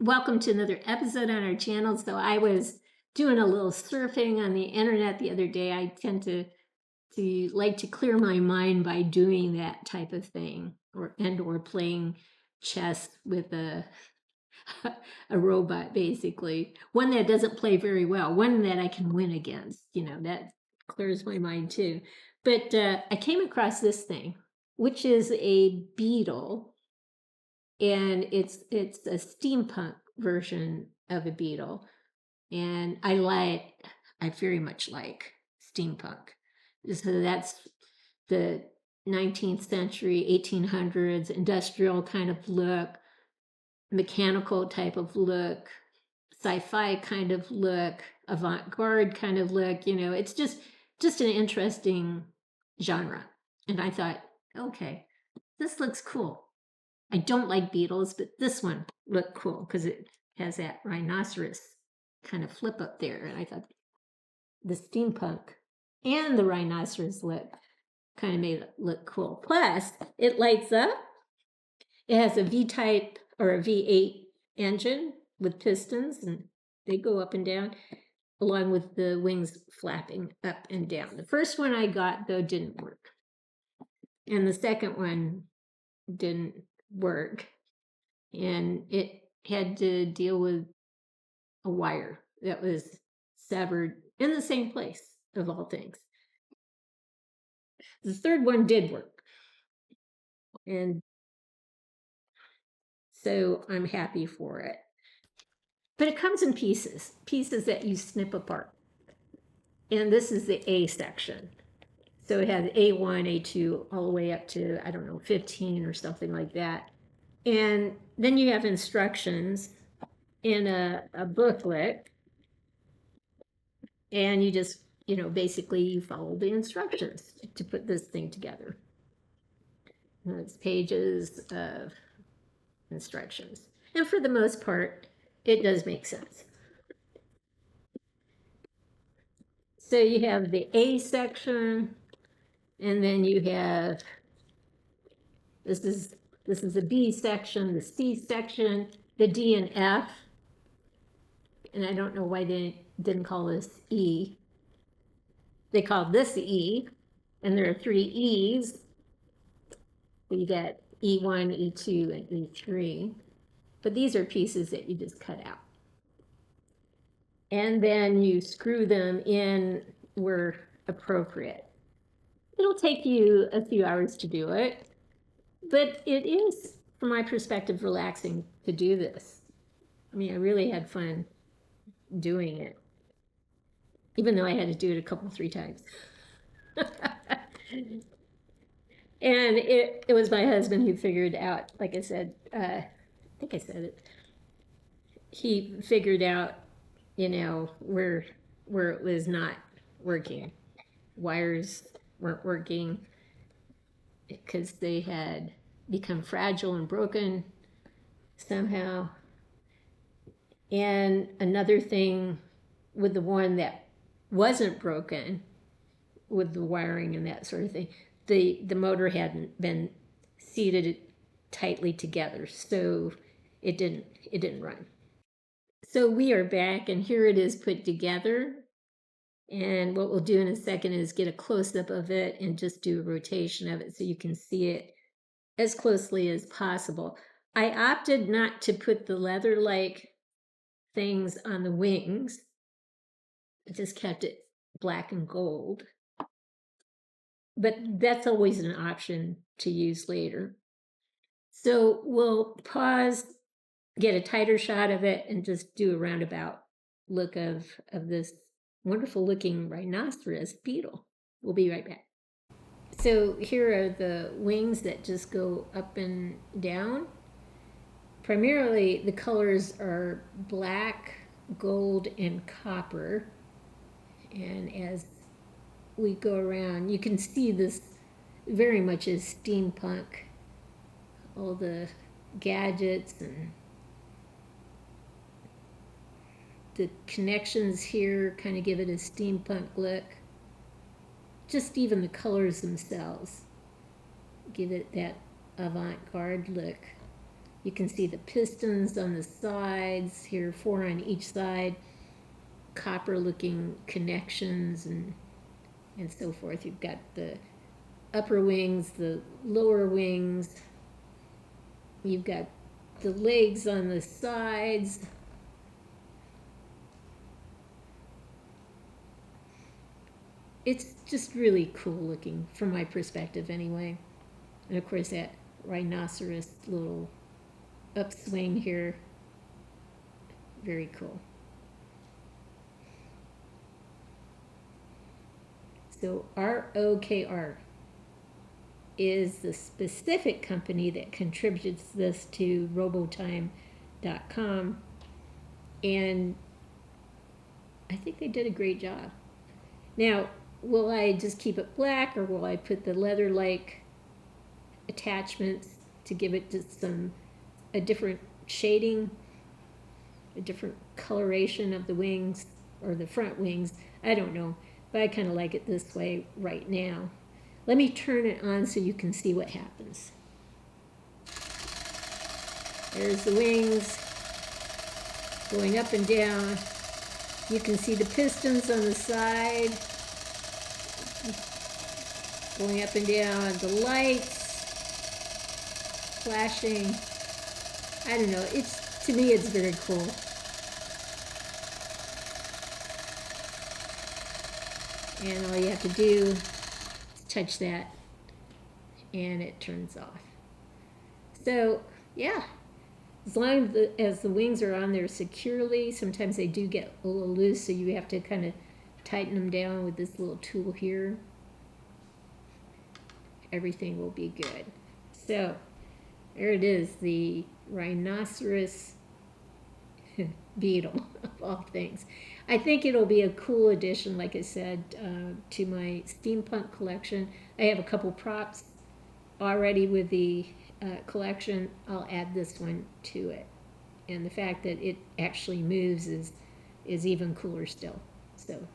Welcome to another episode on our channel. So I was doing a little surfing on the internet the other day. I tend to like to clear my mind by doing that type of thing, or playing chess with a robot, basically. One that doesn't play very well, one that I can win against. That clears my mind too. But I came across this thing, which is a beetle. And it's a steampunk version of a beetle, and I very much like steampunk. So that's the 19th century, 1800s industrial kind of look, mechanical type of look, sci-fi kind of look, avant-garde kind of look. It's just an interesting genre. And I thought, okay, this looks cool. I don't like beetles, but this one looked cool because it has that rhinoceros kind of flip up there. And I thought the steampunk and the rhinoceros look kind of made it look cool. Plus, it lights up. It has a V-type or a V8 engine with pistons, and they go up and down, along with the wings flapping up and down. The first one I got, though, didn't work. And the second one didn't work, and it had to deal with a wire that was severed in the same place, of all things. The third one did work, and so I'm happy for it. But it comes in pieces that you snip apart, and this is the A section. So it has A1, A2, all the way up to, I don't know, 15 or something like that. And then you have instructions in a booklet, and you just, basically you follow the instructions to put this thing together. And it's pages of instructions. And for the most part, it does make sense. So you have the A section, and then you have, this is the B section, the C section, the D and F. And I don't know why they didn't call this E. They called this E, and there are 3 E's. You get E1, E2, and E3. But these are pieces that you just cut out. And then you screw them in where appropriate. It'll take you a few hours to do it, but it is, from my perspective, relaxing to do this. I mean, I really had fun doing it, even though I had to do it 3 times. And it was my husband who figured out, like I said, I think I said it, he figured out, where it was not working. Wires weren't working because they had become fragile and broken somehow. And another thing with the one that wasn't broken, with the wiring and that sort of thing, the motor hadn't been seated tightly together, so it didn't run. So we are back, and here it is put together. And what we'll do in a second is get a close-up of it and just do a rotation of it so you can see it as closely as possible. I opted not to put the leather-like things on the wings. I just kept it black and gold. But that's always an option to use later. So we'll pause, get a tighter shot of it, and just do a roundabout look of this wonderful looking rhinoceros beetle. We'll be right back. So here are the wings that just go up and down. Primarily the colors are black, gold, and copper. And as we go around, you can see this very much as steampunk. All the gadgets and the connections here kind of give it a steampunk look. Just even the colors themselves give it that avant-garde look. You can see the pistons on the sides here, 4 on each side, copper looking connections and so forth. You've got the upper wings, the lower wings. You've got the legs on the sides. It's just really cool looking from my perspective anyway. And of course that rhinoceros little upswing here, very cool. So ROKR is the specific company that contributes this to robotime.com, and I think they did a great job. Now, will I just keep it black, or will I put the leather-like attachments to give it just a different shading, a different coloration of the wings, or the front wings? I don't know, but I kind of like it this way right now. Let me turn it on so you can see what happens. There's the wings going up and down. You can see the pistons on the side going up and down, the lights flashing. I don't know, to me it's very cool. And all you have to do is touch that and it turns off. So yeah, as long as the wings are on there securely, sometimes they do get a little loose, so you have to kind of tighten them down with this little tool here. Everything will be good. So there it is, the Rhinoceros Beetle, of all things. I think it'll be a cool addition, like I said, to my steampunk collection. I have a couple props already with the collection. I'll add this one to it. And the fact that it actually moves is even cooler still. So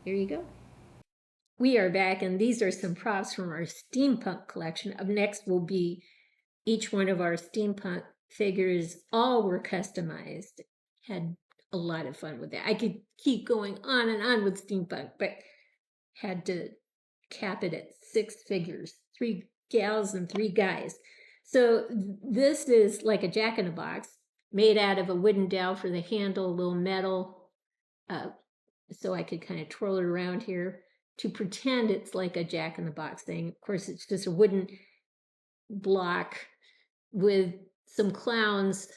there you go. We are back, and these are some props from our steampunk collection. Up next will be each one of our steampunk figures. All were customized. Had a lot of fun with that. I could keep going on and on with steampunk, but had to cap it at 6 figures, 3 gals and 3 guys. So this is like a jack-in-the-box made out of a wooden dowel for the handle, a little metal, so I could kind of twirl it around here to pretend it's like a jack-in-the-box thing. Of course, it's just a wooden block with some clowns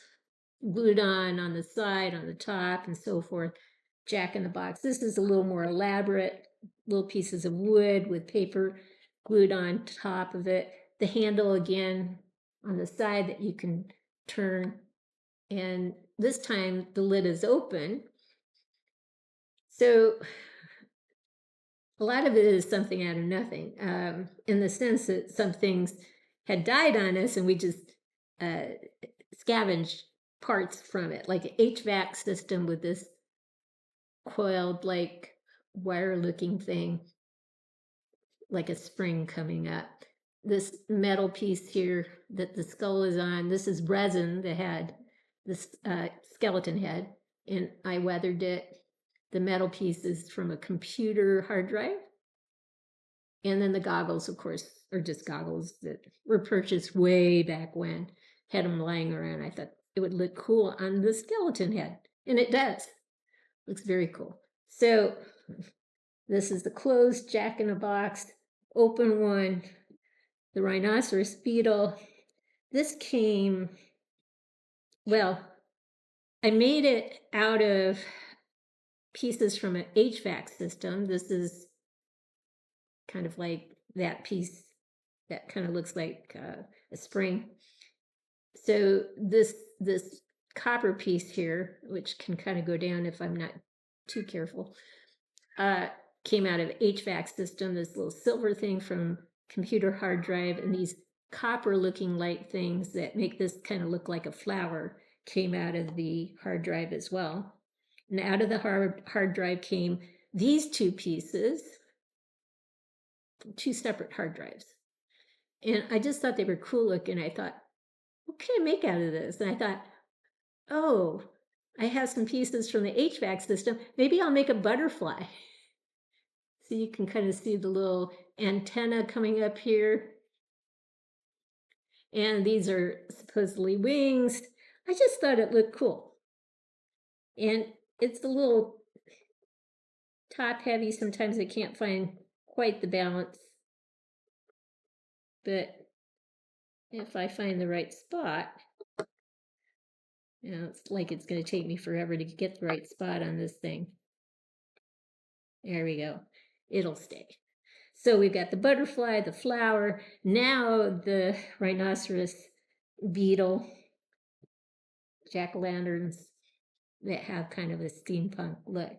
glued on the side, on the top, and so forth. Jack-in-the-box. This is a little more elaborate, little pieces of wood with paper glued on top of it. The handle again on the side that you can turn, and this time the lid is open. So a lot of it is something out of nothing, in the sense that some things had died on us and we just scavenged parts from it, like an HVAC system with this coiled like wire looking thing, like a spring coming up. This metal piece here that the skull is on, this is resin that had this skeleton head, and I weathered it. The metal piece is from a computer hard drive. And then the goggles, of course, are just goggles that were purchased way back when. Had them lying around. I thought it would look cool on the skeleton head. And it does. Looks very cool. So this is the closed jack-in-the-box. Open one. The Rhinoceros Beetle. This came, well, I made it out of pieces from an HVAC system. This is kind of like that piece that kind of looks like a spring. So this copper piece here, which can kind of go down if I'm not too careful, came out of HVAC system. This little silver thing from computer hard drive, and these copper looking light things that make this kind of look like a flower came out of the hard drive as well. And out of the hard drive came these 2 pieces, 2 separate hard drives. And I just thought they were cool looking. I thought, what can I make out of this? And I thought, oh, I have some pieces from the HVAC system. Maybe I'll make a butterfly. So you can kind of see the little antenna coming up here. And these are supposedly wings. I just thought it looked cool. And it's a little top heavy. Sometimes I can't find quite the balance. But if I find the right spot, it's like it's going to take me forever to get the right spot on this thing. There we go. It'll stay. So we've got the butterfly, the flower, now the rhinoceros beetle, jack-o'-lanterns that have kind of a steampunk look.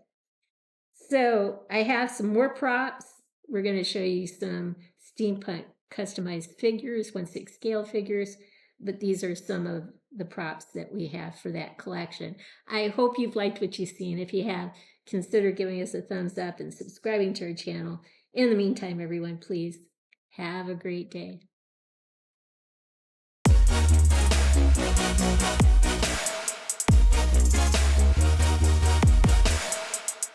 So I have some more props. We're going to show you some steampunk customized figures, 1/6 scale figures, but these are some of the props that we have for that collection. I hope you've liked what you've seen. If you have, consider giving us a thumbs up and subscribing to our channel. In the meantime, everyone, please have a great day.